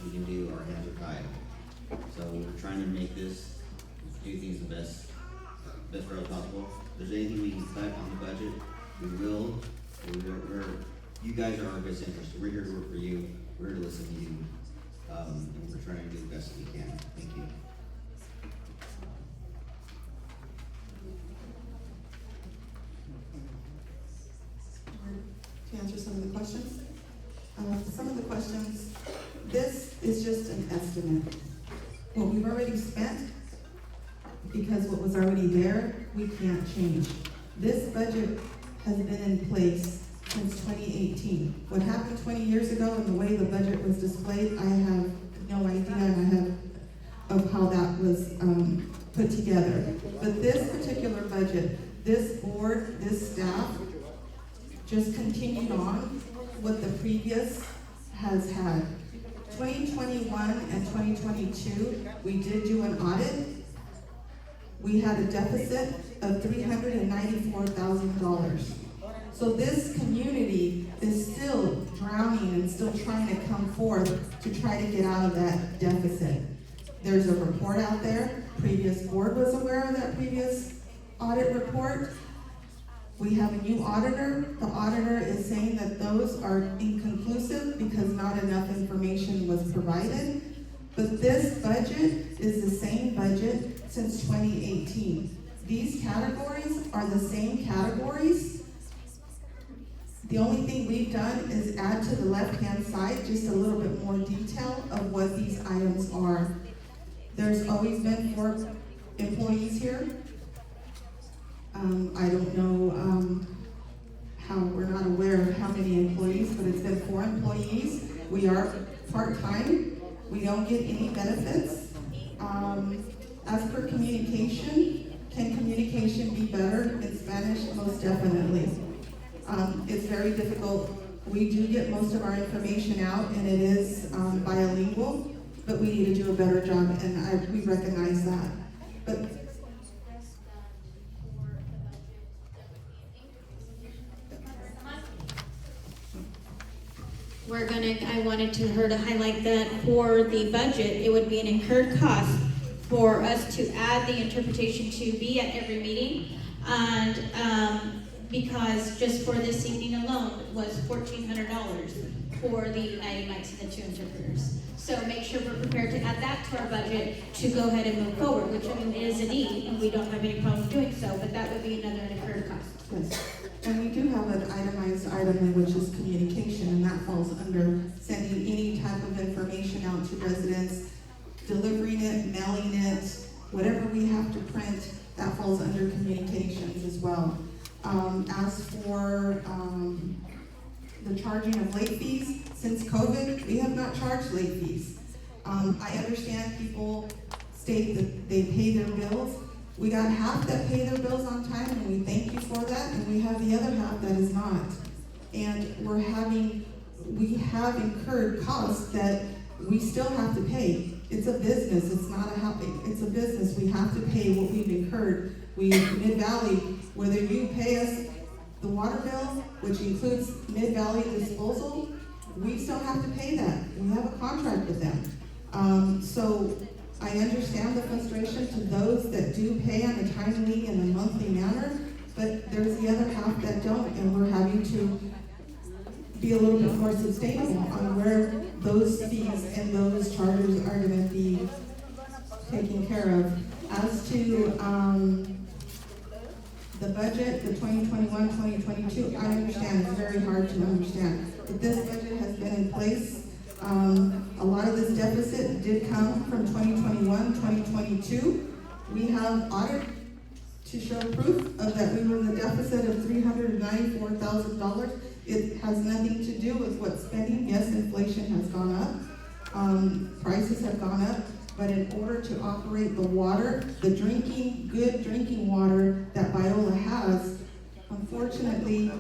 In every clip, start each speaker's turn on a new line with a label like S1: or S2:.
S1: we can do. Our hands are tied. So we're trying to make this, do things the best route possible. If there's anything we can cut on the budget, we will. You guys are our best interest. We're here to work for you. We're here to listen to you. And we're trying to do the best we can. Thank you.
S2: To answer some of the questions. Some of the questions, this is just an estimate. What we've already spent, because what was already there, we can't change. This budget has been in place since 2018. What happened 20 years ago and the way the budget was displayed, I have no idea of how that was put together. But this particular budget, this board, this staff, just continued on what the previous has had. 2021 and 2022, we did do an audit. We had a deficit of $394,000. So this community is still drowning and still trying to come forth to try to get out of that deficit. There's a report out there. Previous board was aware of that previous audit report. We have a new auditor. The auditor is saying that those are inconclusive because not enough information was provided. But this budget is the same budget since 2018. These categories are the same categories. The only thing we've done is add to the left-hand side just a little bit more detail of what these items are. There's always been 4 employees here. I don't know how we're not aware of how many employees, but it's been 4 employees. We are part-time. We don't get any benefits. As per communication, can communication be better in Spanish? Most definitely. It's very difficult. We do get most of our information out, and it is bilingual, but we need to do a better job, and we recognize that. But
S3: I wanted her to highlight that for the budget, it would be an incurred cost for us to add the interpretation to be at every meeting. And because just for this evening alone was $1,400 for the United Mics and the 2 interpreters. So make sure we're prepared to add that to our budget to go ahead and move forward, which I mean is a need, and we don't have any problem doing so, but that would be another incurred cost.
S2: yes. And we do have an itemized item, which is communication, and that falls under sending any type of information out to residents, delivering it, mailing it, whatever we have to print, that falls under communications as well. As for the charging of late fees, since COVID, we have not charged late fees. I understand people state that they pay their bills. We got half that pay their bills on time, and we thank you for that, and we have the other half that is not. And we have incurred costs that we still have to pay. It's a business, it's not it's a business. We have to pay what we've incurred. Mid-Valley, whether you pay us the water bill, which includes Mid-Valley disposal, we still have to pay that. We have a contract with them. So I understand the frustration to those that do pay on a timely and a monthly manner, but there's the other half that don't, and we're having to be a little bit more sustainable on where those fees and those charges are going to be taken care of. As to the budget, the 2021-2022, I understand it's very hard to understand, but this budget has been in place. A lot of this deficit did come from 2021-2022. We have audit to show proof of that we were in the deficit of $394,000. It has nothing to do with what spending. Yes, inflation has gone up. Prices have gone up. But in order to operate the water, the good drinking water that Biola has, unfortunately,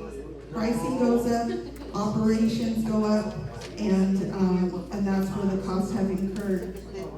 S2: pricing goes up, operations go up, and that's where the costs have incurred.